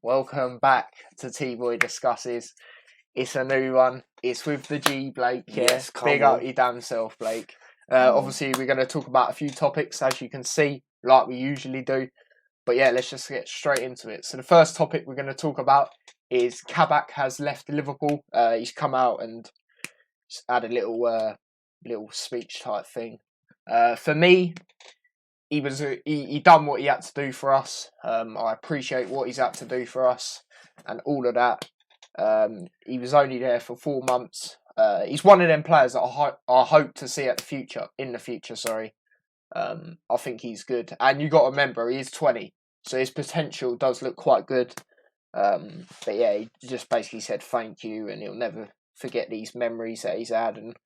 Welcome back to T-Boy Discusses. It's a new one. It's with the G, Blake. Yeah, Yes, big up your damn self, Blake. Obviously, we're going to talk about a few topics, as you can see, like we usually do. But yeah, let's just get straight into it. So the first topic we're going to talk about is Kabak has left Liverpool. He's come out and had a little speech type thing. For me, he done what he had to do for us. I appreciate what he's had to do for us and all of that. He was only there for 4 months. He's one of them players that I hope to see in the future. Sorry, I think he's good. And you got to remember, he is 20, so his potential does look quite good. But yeah, he just basically said thank you, and he'll never forget these memories that he's had and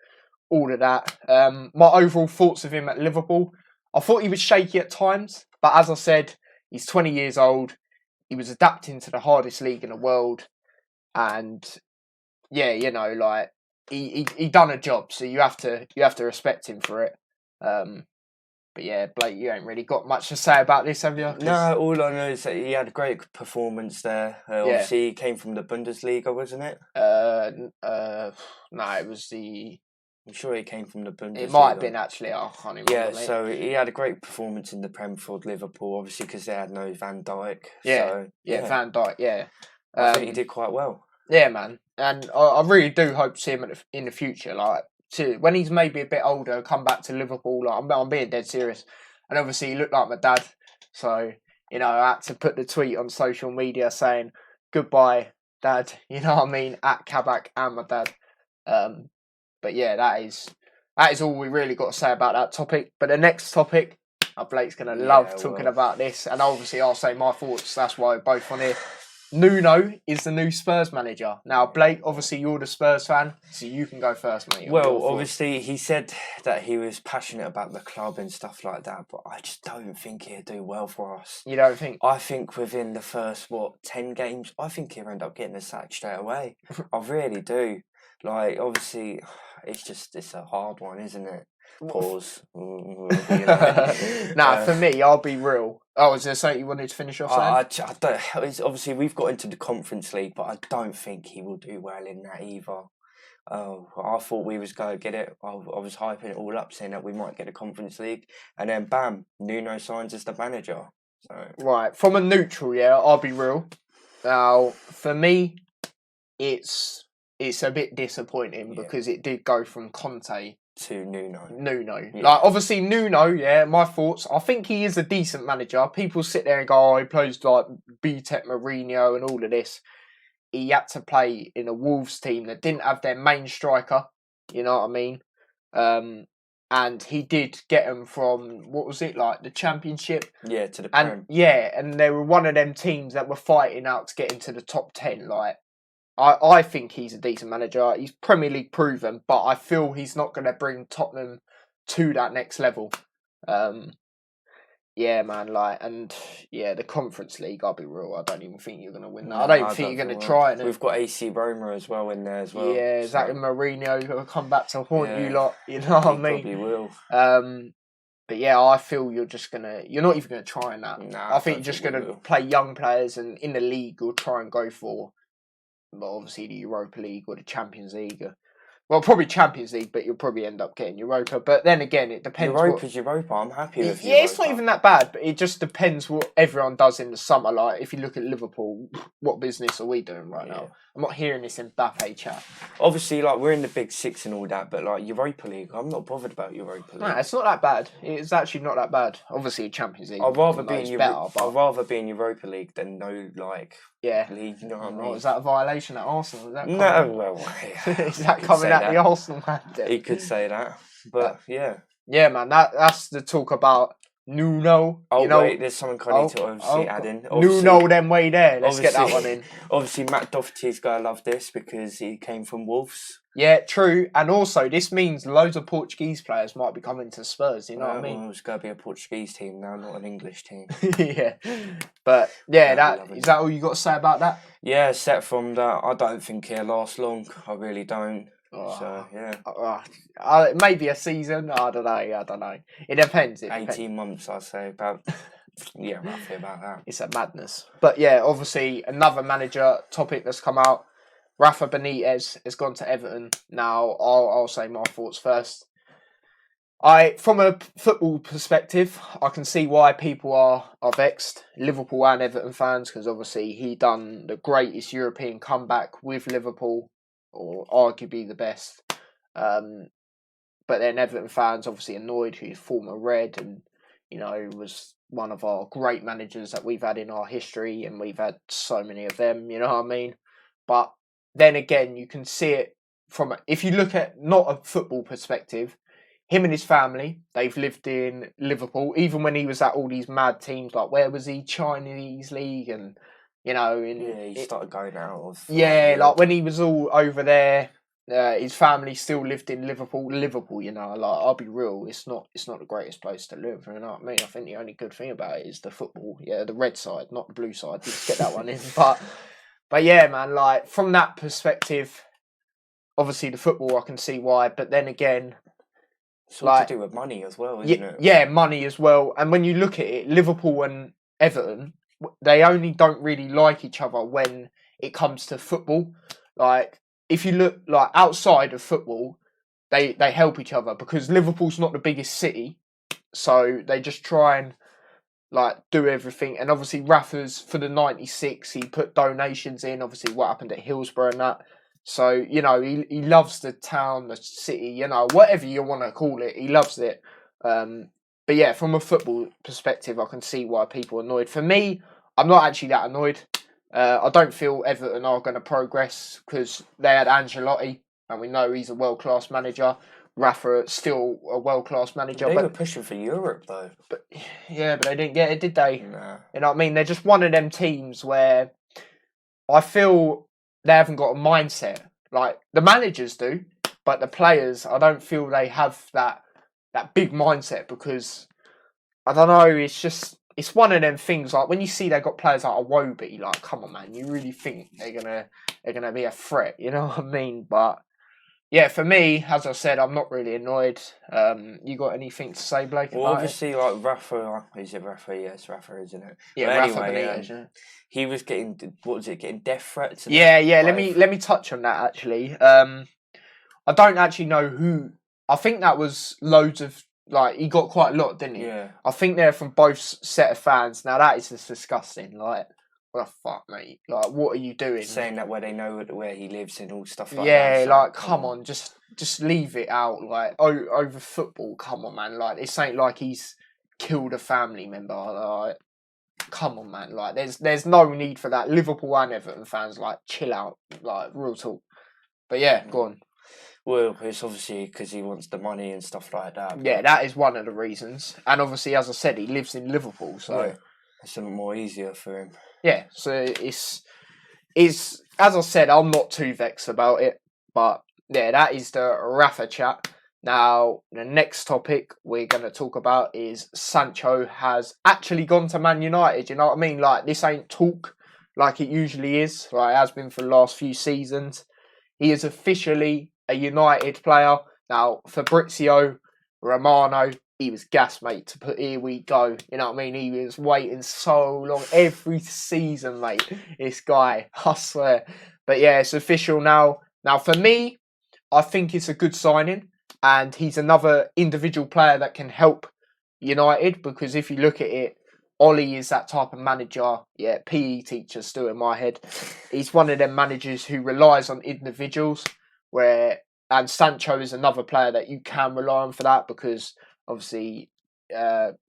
all of that. My overall thoughts of him at Liverpool. I thought he was shaky at times, but as I said, he's 20 years old. He was adapting to the hardest league in the world, and yeah, you know, like he done a job, so you have to respect him for it. But yeah, Blake, you ain't really got much to say about this, have you? No, all I know is that he had a great performance there. Obviously, he came from the Bundesliga, wasn't it? No, it was the. I'm sure he came from the Bundesliga. It might have been actually. I can't even remember. Yeah, so he had a great performance in the Prem for Liverpool, obviously because they had no Van Dijk. Yeah, so, Van Dijk. Yeah, I think he did quite well. Yeah, man, and I really do hope to see him in the future. Like, when he's maybe a bit older, come back to Liverpool. Like, I'm being dead serious. And obviously, he looked like my dad, so you know I had to put the tweet on social media saying goodbye, Dad. You know what I mean? At Kabak and my dad. But yeah, that is all we really got to say about that topic. But the next topic, Blake's going to love talking about this. And obviously I'll say my thoughts. That's why we're both on here. Nuno is the new Spurs manager. Now, Blake, obviously you're the Spurs fan, so you can go first, mate. Well, obviously he said that he was passionate about the club and stuff like that, but I just don't think he'll do well for us. You don't think? I think within the first, 10 games, I think he'll end up getting a sack straight away. I really do. Like, obviously, it's a hard one, isn't it? Pause. Nah, for me, I'll be real. Oh, is there something you wanted to finish off saying? I don't. Obviously, we've got into the Conference League, but I don't think he will do well in that either. I thought we was going to get it. I was hyping it all up, saying that we might get a Conference League, and then bam, Nuno signs as the manager. So. Right, from a neutral, I'll be real. Now, for me, it's a bit disappointing because it did go from Conte to Nuno. Yeah. Like, obviously, Nuno, my thoughts. I think he is a decent manager. People sit there and go, he plays like B-Tech Mourinho and all of this. He had to play in a Wolves team that didn't have their main striker. You know what I mean? And he did get them from, what was it, like the Championship? Yeah, to the Prem. And they were one of them teams that were fighting out to get into the top 10. Like, I think he's a decent manager. He's Premier League proven, but I feel he's not going to bring Tottenham to that next level. Yeah, man. The Conference League, I'll be real, I don't even think you're going to win that. I don't think you're going to try it. We've got AC Roma as well in there as well. Yeah, exactly. Mourinho will come back to haunt you lot. You know what I mean? Probably will. But yeah, I feel you're not even going to try in that. Nah, I think you're just going to play young players, and in the league, you'll try and go for, well, obviously the Europa League or the Champions League. Well, probably Champions League, but you'll probably end up getting Europa. But then again, it depends. Europa's Europa. I'm happy with Europa. Yeah, it's not even that bad, but it just depends what everyone does in the summer. Like, if you look at Liverpool, what business are we doing right now? I'm not hearing this in Mbappe chat. Obviously, like, we're in the Big Six and all that, but like Europa League, I'm not bothered about Europa League. No, it's not that bad. It's actually not that bad. Obviously, Champions League. I'd rather be in Europa League than no league. You know what I mean? Is that a violation at Arsenal? Is that is that coming at the Arsenal man? He could say that, but yeah. Yeah, man. That's the talk about Nuno. Wait, there's something I need to obviously add in. Nuno, them way there. Let's get that one in. Obviously, Matt Doherty's gonna love this because he came from Wolves. Yeah, true. And also, this means loads of Portuguese players might be coming to Spurs. You know what I mean? Well, it's going to be a Portuguese team now, not an English team. Yeah. But, yeah, is that all you got to say about that? Yeah, except from that, I don't think he'll last long. I really don't. So yeah, maybe a season. I don't know. It depends. 18 months, I'd say about. Yeah, roughly about that. It's a madness. But yeah, obviously another manager topic that's come out. Rafa Benitez has gone to Everton. Now I'll say my thoughts first. From a football perspective, I can see why people are vexed, Liverpool and Everton fans, because obviously he done the greatest European comeback with Liverpool, or arguably the best. But then Everton fans obviously annoyed, who's former Red and, was one of our great managers that we've had in our history, and we've had so many of them, you know what I mean? But then again, you can see it if you look at not a football perspective, him and his family, they've lived in Liverpool, even when he was at all these mad teams, like where was he? Chinese League and, he started going out of... like when he was all over there, his family still lived in Liverpool. Liverpool, I'll be real, it's not the greatest place to live, you know what I mean? I think the only good thing about it is the football, the red side, not the blue side. Let's get that one in. But yeah, man, like from that perspective, obviously the football, I can see why, but then again, it's all to do with money as well, isn't it? Yeah, money as well. And when you look at it, Liverpool and Everton, they only don't really like each other when it comes to football. Like, if you look like outside of football, they help each other because Liverpool's not the biggest city, so they just try and do everything. And obviously, Rafa's for the '96, he put donations in. Obviously, what happened at Hillsborough and that. So, he loves the town, the city, whatever you want to call it, he loves it. But yeah, from a football perspective, I can see why people are annoyed. For me, I'm not actually that annoyed. I don't feel Everton are going to progress because they had Ancelotti, and we know he's a world-class manager. Rafa still a world-class manager. They were pushing for Europe, though. But they didn't get it, did they? Nah. You know what I mean? They're just one of them teams where I feel they haven't got a mindset. Like, the managers do, but the players, I don't feel they have that big mindset because, I don't know, it's one of them things, like, when you see they got players like Iwobi, like, come on, man, you really think they're gonna be a threat, you know what I mean? But, yeah, for me, as I said, I'm not really annoyed. You got anything to say, Blake? Well, obviously, like Rafa, is it Rafa? Yes, Rafa, isn't it? Yeah, but Rafa anyway, Benitez, he was getting, getting death threats? Yeah. Let me touch on that actually. I don't actually know who. I think that was loads of he got quite a lot, didn't he? Yeah. I think they're from both set of fans. Now that is just disgusting. Like, what the fuck, mate? Like, what are you doing? Saying that where they know where he lives and all stuff like that. Yeah, like, come on, just leave it out. Like, over football, come on, man. Like, this ain't like he's killed a family member. Like, come on, man. Like, there's no need for that. Liverpool and Everton fans, like, chill out. Like, real talk. But yeah, go on. Well, it's obviously because he wants the money and stuff like that. Yeah, that is one of the reasons. And obviously, as I said, he lives in Liverpool, so yeah, it's a lot more easier for him. Yeah, so it's as I said, I'm not too vexed about it. But yeah, that is the Rafa chat. Now, the next topic we're going to talk about is Sancho has actually gone to Man United. You know what I mean? Like, this ain't talk like it usually is. Like, it has been for the last few seasons. He is officially a United player. Now, Fabrizio Romano, he was gas, mate, to put here we go. You know what I mean? He was waiting so long. Every season, mate, this guy, I swear. But yeah, it's official now. Now, for me, I think it's a good signing. And he's another individual player that can help United. Because if you look at it, Ollie is that type of manager. Yeah, PE teacher still in my head. He's one of them managers who relies on individuals. And Sancho is another player that you can rely on for that because obviously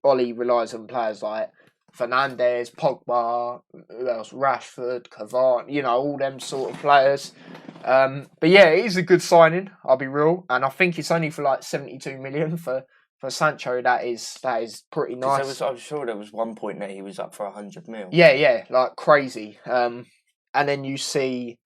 Ollie relies on players like Fernandes, Pogba, who else? Rashford, Cavani, all them sort of players. But yeah, it is a good signing, I'll be real. And I think it's only for like 72 million for Sancho. That is pretty nice. I'm sure there was one point that he was up for 100 mil. Yeah, like crazy. And then you see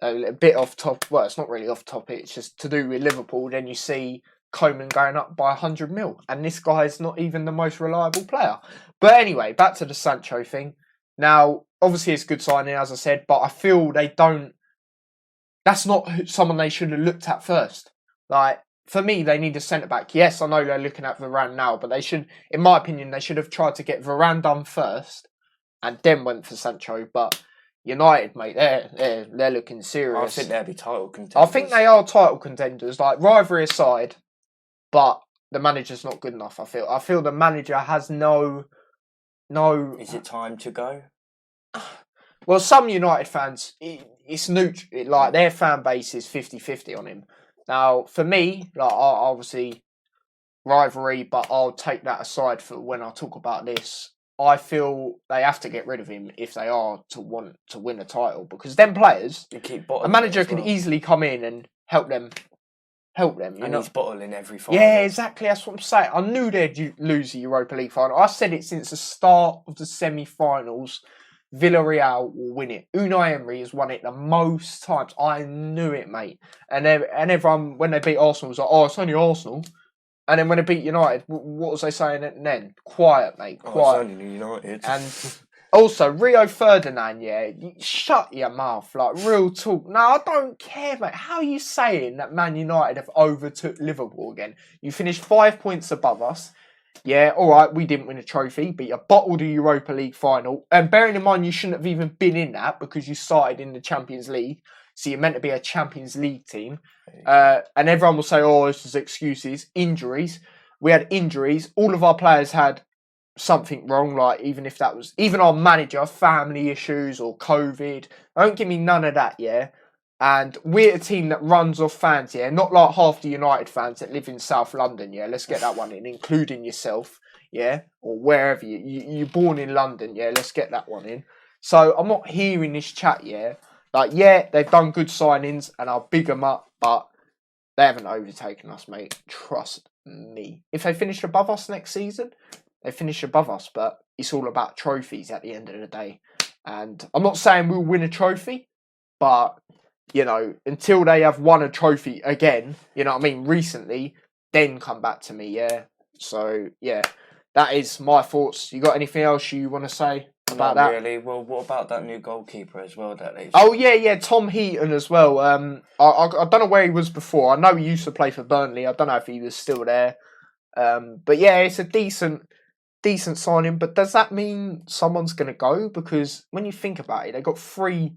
a bit off top. Well, it's not really off topic. It's just to do with Liverpool. Then you see Coman going up by 100 mil, and this guy's not even the most reliable player. But anyway, back to the Sancho thing. Now, obviously, it's a good signing, as I said, but I feel they don't that's not someone they should have looked at first. Like, for me, they need a centre-back. Yes, I know they're looking at Varane now, but they should, in my opinion, they should have tried to get Varane done first and then went for Sancho. But United, mate, they're looking serious. I think they'll be title contenders. I think they are title contenders, like, rivalry aside, but the manager's not good enough, I feel. I feel the manager has no... Is it time to go? Well, some United fans, it's neutral. Like, their fan base is 50-50 on him. Now, for me, like, obviously, rivalry, but I'll take that aside for when I talk about this. I feel they have to get rid of him if they are to want to win a title, because them players, a manager could easily come in and help them. And he's bottling every final. Yeah, exactly. That's what I'm saying. I knew they'd lose the Europa League final. I said it since the start of the semi-finals. Villarreal will win it. Unai Emery has won it the most times. I knew it, mate. And everyone, when they beat Arsenal, was like, "Oh, it's only Arsenal." And then when they beat United, what was they saying then? Quiet, mate. Quiet. It's only United. And also, Rio Ferdinand, shut your mouth. Like, real talk. No, I don't care, mate. How are you saying that Man United have overtook Liverpool again? You finished 5 points above us. Yeah, all right, we didn't win a trophy, but you bottled the Europa League final. And bearing in mind, you shouldn't have even been in that because you started in the Champions League. So you're meant to be a Champions League team. And everyone will say, oh, this is excuses. Injuries. We had injuries. All of our players had something wrong, like even if that was... Even our manager, family issues or COVID. Don't give me none of that, yeah? And we're a team that runs off fans, yeah? Not like half the United fans that live in South London, yeah? Let's get that one in, including yourself, yeah? Or wherever you're born in London, yeah? Let's get that one in. So I'm not hearing this chat, yeah? Like, yeah, they've done good signings and I'll big them up, but they haven't overtaken us, mate. Trust me. If they finish above us next season, they finish above us, but it's all about trophies at the end of the day. And I'm not saying we'll win a trophy, but... You know, until they have won a trophy again, you know what I mean, recently, then come back to me, yeah. So, yeah, that is my thoughts. You got anything else you want to say about that? Not really. Well, what about that new goalkeeper as well? Oh, yeah, Tom Heaton as well. I don't know where he was before. I know he used to play for Burnley. I don't know if he was still there. But, yeah, it's a decent signing. But does that mean someone's going to go? Because when you think about it, they got 3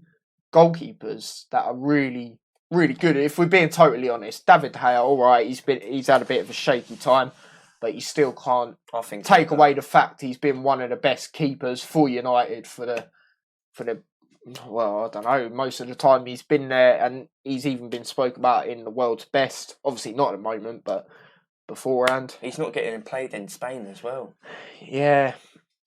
goalkeepers that are really, really good. If we're being totally honest, David De Gea, all right, he's had a bit of a shaky time, but you still can't take away the fact he's been one of the best keepers for United for the well, I don't know, most of the time he's been there, and he's even been spoke about in the world's best. Obviously not at the moment, but beforehand. He's not getting played in Spain as well. Yeah,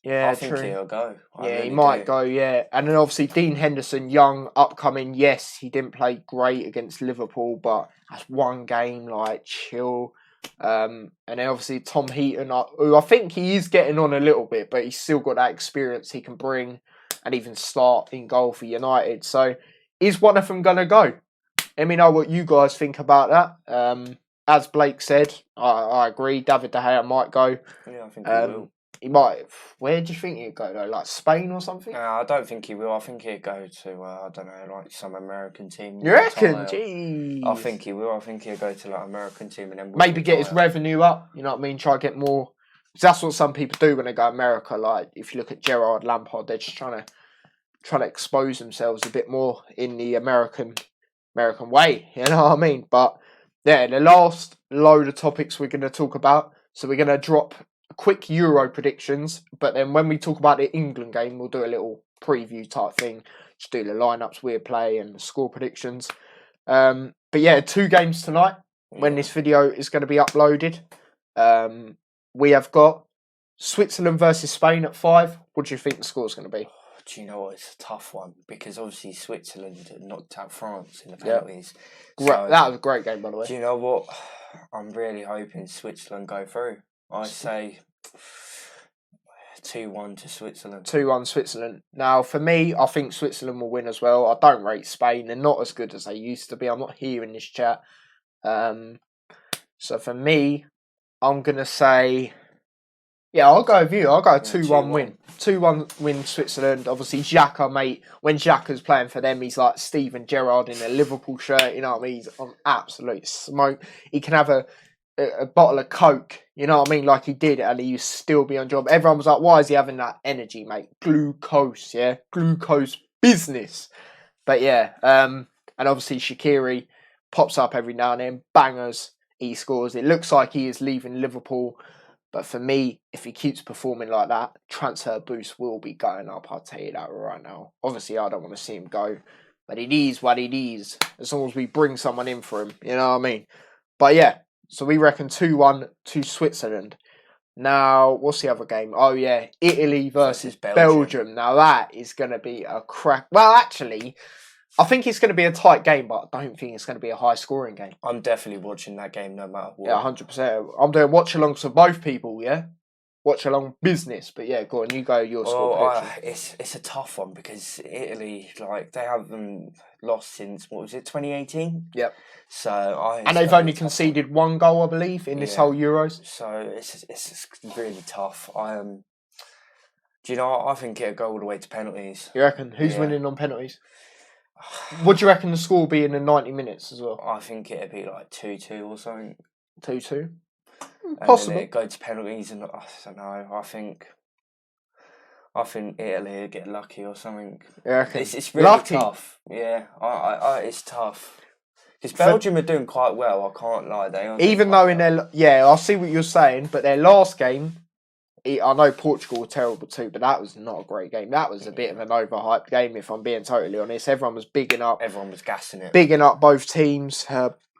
I think he'll go. He might go, yeah. And then obviously Dean Henderson, young, upcoming. Yes, he didn't play great against Liverpool, but that's one game, like, chill. And then obviously Tom Heaton, who I think he is getting on a little bit, but he's still got that experience he can bring and even start in goal for United. So is one of them going to go? Let me know what you guys think about that. As Blake said, I agree. David De Gea might go. Yeah, I think he will. He might. Where do you think he'd go though? Like Spain or something? I don't think he will. I think he'd go to I don't know, like some American team. You reckon? Jeez. I think he will. I think he'll go to like an American team and then maybe get his revenue up. You know what I mean? Try to get more. Because that's what some people do when they go to America. Like if you look at Gerrard, Lampard, they're just trying to expose themselves a bit more in the American way. You know what I mean? But yeah, the last load of topics we're going to talk about. So we're going to drop quick Euro predictions, but then when we talk about the England game, we'll do a little preview type thing. Just do the lineups we play and the score predictions. But yeah, 2 games tonight when this video is going to be uploaded. We have got Switzerland versus Spain at 5. What do you think the score's going to be? Do you know what? It's a tough one because obviously Switzerland knocked out France in the penalties. Yep. So, that was a great game, by the way. Do you know what? I'm really hoping Switzerland go through. I say 2-1 to Switzerland. 2-1 Switzerland. Now, for me, I think Switzerland will win as well. I don't rate Spain. They're not as good as they used to be. I'm not hearing this chat. So for me, I'm going to say Yeah, I'll go with you. I'll go a 2-1 2-1. win. 2-1 win Switzerland. Obviously, Xhaka, mate, when Xhaka's playing for them, he's like Steven Gerrard in a Liverpool shirt. You know what I mean? He's on absolute smoke. He can have a bottle of Coke, you know what I mean, like he did, and he still be on job. Everyone was like, why is he having that energy, mate? Glucose, yeah? Glucose business. But yeah, and obviously Shaqiri pops up every now and then, bangers, he scores. It looks like he is leaving Liverpool. But for me, if he keeps performing like that, transfer boost will be going up. I'll tell you that right now. Obviously, I don't want to see him go, but it is what it is. As long as we bring someone in for him, you know what I mean? But yeah, so we reckon 2-1 to Switzerland. Now, what's the other game? Oh yeah, Italy versus Belgium. Now that is going to be a crack. Well, actually, I think it's going to be a tight game, but I don't think it's going to be a high-scoring game. I'm definitely watching that game no matter what. Yeah, 100%. I'm doing watch-alongs for both people, yeah? Watch-along business. But yeah, go on, you go your score prediction. It's a tough one because Italy, like, they haven't lost since, what was it, 2018? Yep. So and they've only conceded one goal, I believe, in this whole Euros. So it's really tough. Do you know, I think it'll go all the way to penalties. You reckon? Who's winning on penalties? What do you reckon the score will be in the 90 minutes as well? I think it'll be like 2-2 or something. 2-2? Possible. And then it go to penalties, and I don't know. I think Italy will get lucky or something. Yeah, it's really tough. Yeah, it's tough. Because Belgium are doing quite well. I can't lie. They are. Even though in their I see what you're saying, but their last game, I know Portugal were terrible too, but that was not a great game. That was a bit of an overhyped game, if I'm being totally honest. Everyone was bigging up. Everyone was gassing it. Bigging up both teams.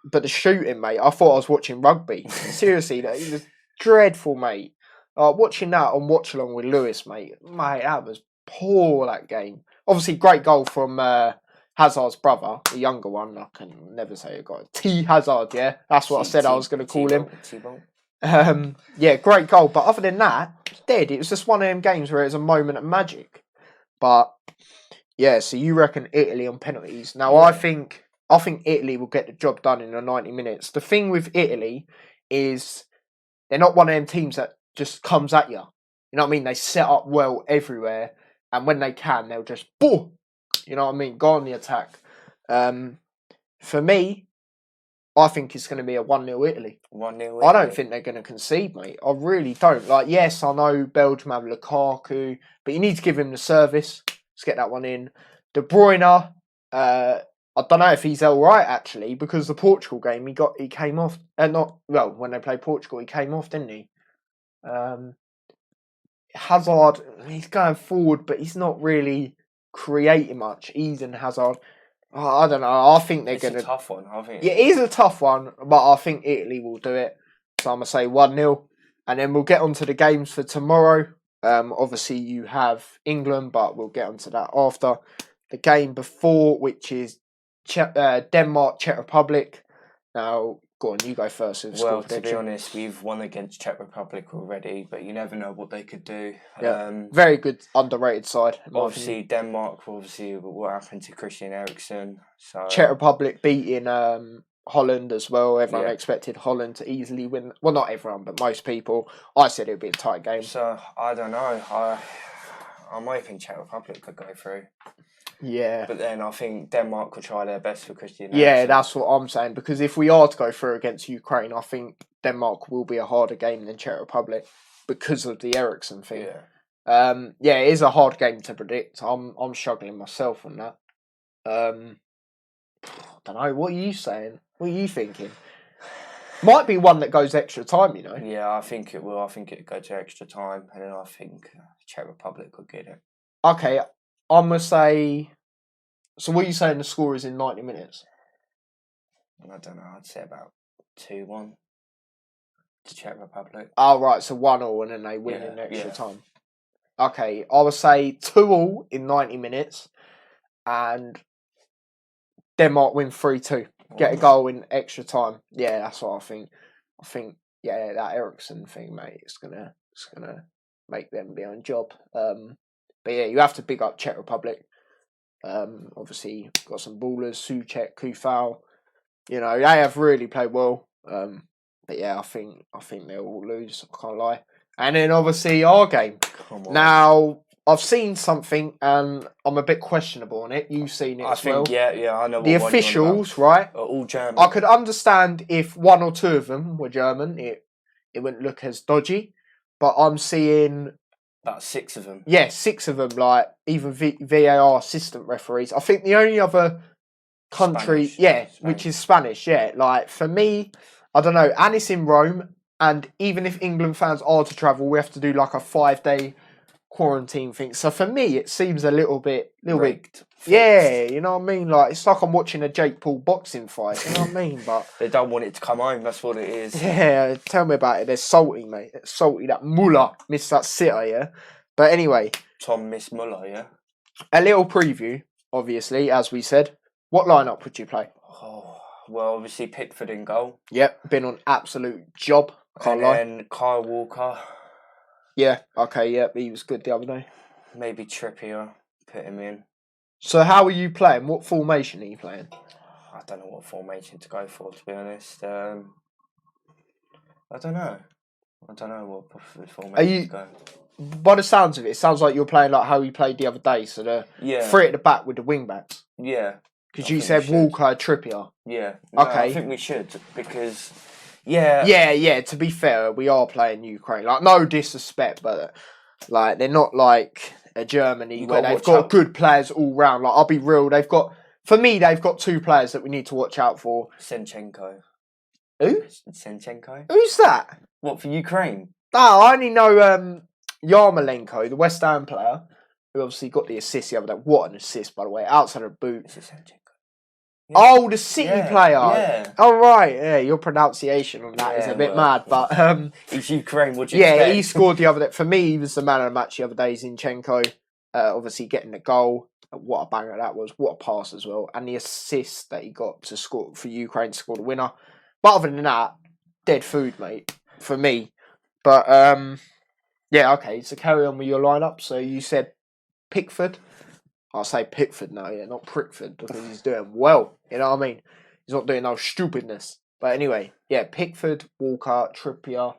But the shooting, mate, I thought I was watching rugby. Seriously, it was dreadful, mate. Watching that on Watch Along with Lewis, mate, that was poor, that game. Obviously, great goal from Hazard's brother, the younger one. I can never say it got T Hazard, yeah? That's what I said I was going to call him. Yeah, great goal. But other than that, it's dead. It was just one of them games where it was a moment of magic. But, yeah, so you reckon Italy on penalties. Now, I think Italy will get the job done in the 90 minutes. The thing with Italy is they're not one of them teams that just comes at you. You know what I mean? They set up well everywhere. And when they can, they'll just, boom! You know what I mean? Go on the attack. For me, I think it's going to be a 1-0 Italy. 1-0 Italy. I don't think they're going to concede, mate. I really don't. Like, yes, I know Belgium have Lukaku, but you need to give him the service. Let's get that one in. De Bruyne, I don't know if he's all right, actually, because the Portugal game, he came off. When they played Portugal, he came off, didn't he? Hazard, he's going forward, but he's not really creating much. Eden Hazard. I don't know. I think they're going to... It's a tough one, I think. Yeah, it is a tough one, but I think Italy will do it. So I'm going to say 1-0. And then we'll get on to the games for tomorrow. Obviously, you have England, but we'll get onto that after. The game before, which is Denmark, Czech Republic. Now, go on, you go first. Well, to be honest, we've won against Czech Republic already, but you never know what they could do. Yeah. Very good, underrated side. Obviously, Denmark, what happened to Christian Eriksen. So Czech Republic beating Holland as well. Everyone expected Holland to easily win. Well, not everyone, but most people. I said it would be a tight game. So, I don't know. I'm hoping Czech Republic could go through. Yeah. But then I think Denmark could try their best for Christian Eriksen. Yeah, that's what I'm saying. Because if we are to go through against Ukraine, I think Denmark will be a harder game than Czech Republic because of the Eriksen thing. Yeah. It is a hard game to predict. I'm struggling myself on that. I don't know. What are you saying? What are you thinking? Might be one that goes extra time, you know. Yeah, I think it will. I think it'll go to extra time, and then I think Czech Republic could get it. Okay, I'm going to say... So what are you saying the score is in 90 minutes? I don't know. I'd say about 2-1 to Czech Republic. Oh, right. So 1-1 and then they win in extra time. Okay, I would say 2-2 in 90 minutes and Denmark win 3-2. Get a goal in extra time. Yeah, that's what I think. I think, that Eriksen thing, mate, it's gonna make them be on job. But yeah, you have to big up Czech Republic. Obviously, got some ballers, Souček, Kufal. You know, they have really played well. But yeah, I think they'll all lose. I can't lie. And then obviously our game. Come on. Now, I've seen something and I'm a bit questionable on it. You've seen it as well. Yeah, I know. The officials, right? Are all German. I could understand if one or two of them were German, it wouldn't look as dodgy. But I'm seeing about 6 of them. Yeah, 6 of them, like even VAR assistant referees. I think the only other country, Spanish. which is Spanish, like for me, I don't know, and it's in Rome, and even if England fans are to travel, we have to do like a 5-day quarantine thing. So for me, it seems a little bit rigged. Yeah, you know what I mean? Like, it's like I'm watching a Jake Paul boxing fight, you know what I mean? But they don't want it to come home, that's what it is. Yeah, tell me about it. They're salty, mate. They're salty, that Muller missed that sitter, yeah? But anyway. Tom missed Muller, yeah? A little preview, obviously, as we said. What lineup would you play? Oh, well, obviously Pickford in goal. Yep, been on absolute job. Can't lie. And then Kyle Walker. Yeah, okay, yeah, he was good the other day. Maybe Trippier, put him in. So how are you playing? What formation are you playing? I don't know what formation to go for, to be honest. I don't know. I don't know what formation to go. By the sounds of it, it sounds like you're playing like how you played the other day. So the 3 at the back with the wing backs. Yeah. Because you said Walker, Trippier. Yeah. No, okay. I think we should because, yeah. Yeah, to be fair, we are playing Ukraine. Like, no disrespect, but like they're not like a Germany where they've got good players all round. Like, I'll be real, they've got 2 players that we need to watch out for. Zinchenko. Who? Zinchenko. Who's that? What, for Ukraine? Oh, I only know Yarmolenko, the West Ham player, who obviously got the assist the other day. What an assist, by the way, outside of the boot. Is it Zinchenko? Yeah. Oh, the City player. Yeah. Oh, right. Yeah, your pronunciation on that is a bit mad, but he's Ukraine. What do you expect? He scored the other day. For me, he was the man of the match the other day. Zinchenko, obviously getting the goal. What a banger that was! What a pass as well, and the assist that he got to score for Ukraine to score the winner. But other than that, dead food, mate, for me. But yeah, okay. So carry on with your lineup. So you said Pickford. I'll say Pickford now, yeah, not Prickford, because he's doing well. You know what I mean? He's not doing no stupidness. But anyway, yeah, Pickford, Walker, Trippier.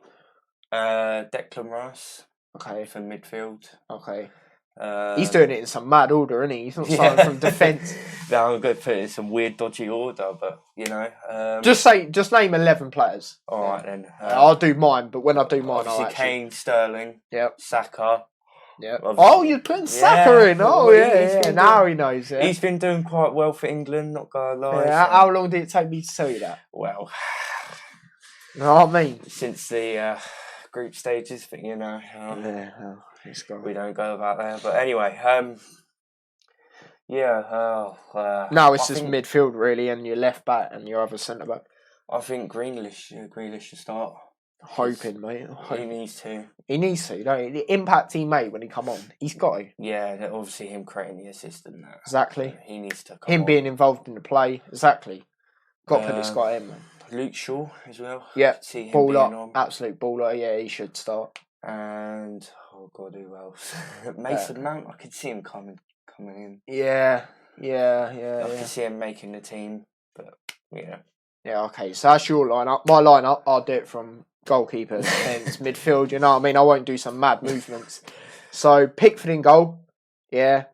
Declan Rice. Okay. For midfield. Okay. He's doing it in some mad order, isn't he? He's not starting from defence. No, I'm going to put it in some weird, dodgy order, but, you know. Just name 11 players. All right, then. I'll do mine, but when I do mine, I'll actually... Kane, Sterling. Yep. Saka. Yeah. Oh, you're putting Saka in. Oh, yeah. Now he knows. Yeah. He's been doing quite well for England, not gonna lie. Yeah. So. How long did it take me to tell you that? Well, you know what I mean? Since the group stages, but you know, we don't go about there. But anyway, no, it's just midfield really, and your left back and your other centre back. I think Grealish should start. Hoping, mate. He needs to. He needs to. Don't he? The impact he made when he come on, he's got to. Yeah, obviously him creating the assist and that. Exactly. He needs to come him on. Being involved in the play. Exactly. Got to put this guy in, man. Luke Shaw as well. Yeah. Baller. Absolute baller. Yeah, he should start. And oh god, who else? Mason Mount. I could see him coming in. Yeah. I could see him making the team, but yeah. Yeah. Okay. So that's your lineup. My lineup. I'll do it from goalkeeper, defence, midfield. You know what I mean? I won't do some mad movements. So Pickford in goal. Yeah.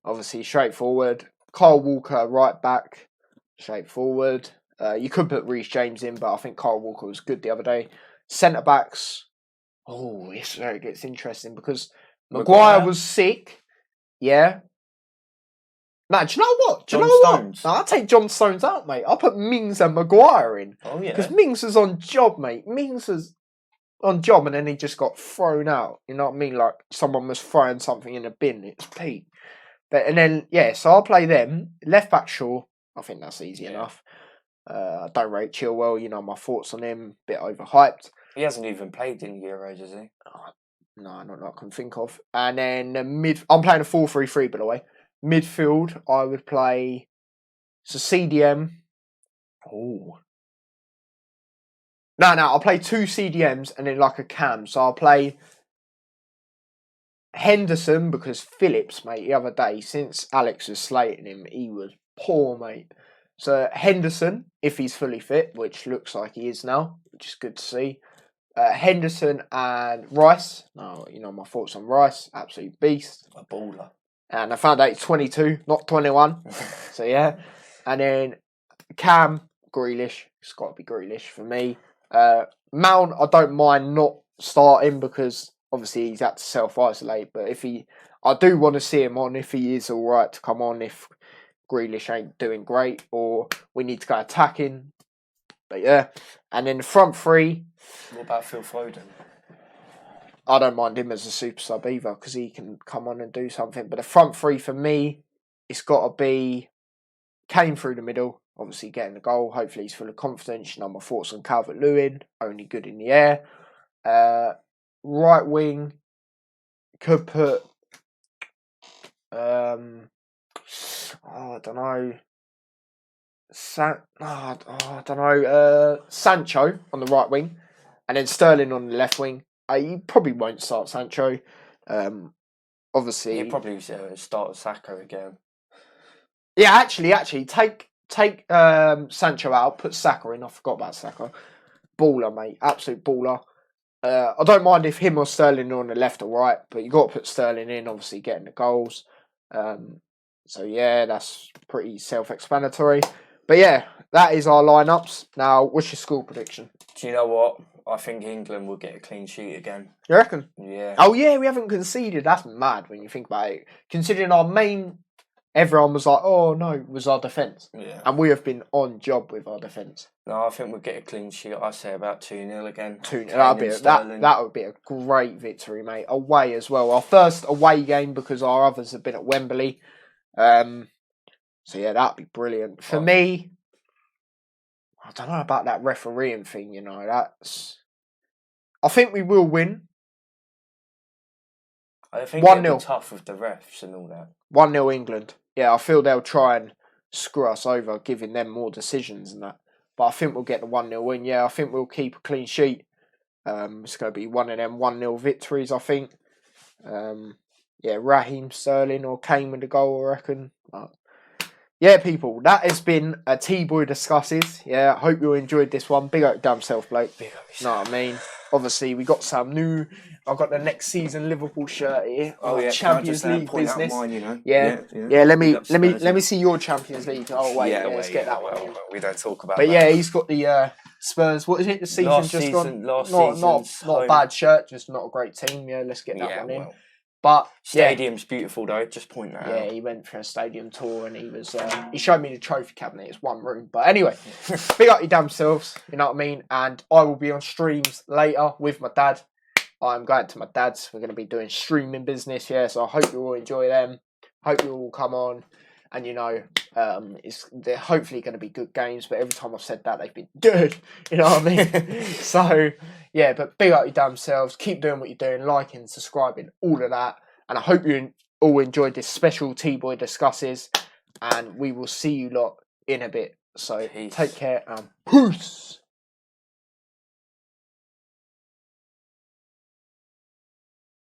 Obviously straightforward. Kyle Walker right back. Straightforward. You could put Reece James in, but I think Kyle Walker was good the other day. Centre backs. Oh, it's where it gets interesting because Maguire was sick. Yeah. Nah, do you know what? John Stones. Nah, I'll take John Stones out, mate. I'll put Mings and Maguire in. Oh, yeah. Because Mings was on job, mate. Mings was on job and then he just got thrown out. You know what I mean? Like someone was throwing something in a bin. It's Pete. And then, yeah, so I'll play them. Left back, Shaw. I think that's easy enough. I don't rate Chilwell. You know my thoughts on him. Bit overhyped. He hasn't even played in Euros, has he? Oh, no, not that I can think of. And then I'm playing a 4-3-3, by the way. Midfield, I would play CDM. Oh. No, I'll play 2 CDMs and then like a cam. So I'll play Henderson because Phillips, mate, the other day, since Alex was slating him, he was poor, mate. So Henderson, if he's fully fit, which looks like he is now, which is good to see. Henderson and Rice. Now, you know my thoughts on Rice. Absolute beast. A baller. And I found out he's 22, not 21. So, yeah. And then Cam, Grealish. It's got to be Grealish for me. Mount, I don't mind not starting because obviously he's had to self-isolate. But I do want to see him on if he is all right to come on if Grealish ain't doing great or we need to go attacking. But yeah. And then the front three. What about Phil Foden? I don't mind him as a super sub either because he can come on and do something. But the front three for me, it's got to be Kane through the middle, obviously getting the goal. Hopefully he's full of confidence. You know my thoughts on Calvert-Lewin, only good in the air. Right wing could put, I don't know. I don't know. Sancho on the right wing, and then Sterling on the left wing. You probably won't start Sancho. Obviously, He'll probably start Saka again. Yeah, actually, take Sancho out, put Saka in. I forgot about Saka. Baller, mate, absolute baller. I don't mind if him or Sterling are on the left or right, but you got to put Sterling in. Obviously, getting the goals. So yeah, that's pretty self-explanatory. But yeah, that is our lineups. Now, what's your score prediction? Do you know what? I think England will get a clean sheet again. You reckon? Yeah. Oh yeah, we haven't conceded. That's mad when you think about it. Considering our main, everyone was like, "Oh no," was our defence. Yeah. And we have been on job with our defence. No, I think we'll get a clean sheet. I say about 2-0 again. 2-0. That would be a great victory, mate. Away as well. Our first away game because our others have been at Wembley. So yeah, that'd be brilliant. For me, I don't know about that refereeing thing, you know. I think we will win. I think it'll be tough with the refs and all that. 1-0 England. Yeah, I feel they'll try and screw us over, giving them more decisions and that. But I think we'll get the 1-0 win. Yeah, I think we'll keep a clean sheet. It's going to be one of them 1-0 victories, I think. Yeah, Raheem Sterling or Kane with the goal, I reckon. Yeah, people, that has been a T-Boy Discusses. Yeah, I hope you enjoyed this one. Big up damn self, bloke. Big up yourself. Know what I mean? Obviously, we got some new. I've got the next season Liverpool shirt here. Oh yeah, Champions League business. Mine, you know? Yeah. Let me see your Champions League. Oh wait, let's get that one. Well, we don't talk about. But that. yeah, he's got the Spurs. What is it? The season last just season, gone. Not a bad shirt, just not a great team. Yeah, let's get that one in. Well, but stadium's beautiful though. Just point that out. Yeah, he went for a stadium tour and he was. He showed me the trophy cabinet. It's one room, but anyway, big up your damn selves. You know what I mean. And I will be on streams later with my dad. I'm going to my dad's. We're going to be doing streaming business. Yeah, so I hope you all enjoy them. Hope you all come on. And you know, they're hopefully going to be good games. But every time I've said that, they've been good. You know what I mean? So yeah, but big up your damn selves. Keep doing what you're doing, liking, subscribing, all of that. And I hope you all enjoyed this special T-Boy Discusses. And we will see you lot in a bit. So take care and peace.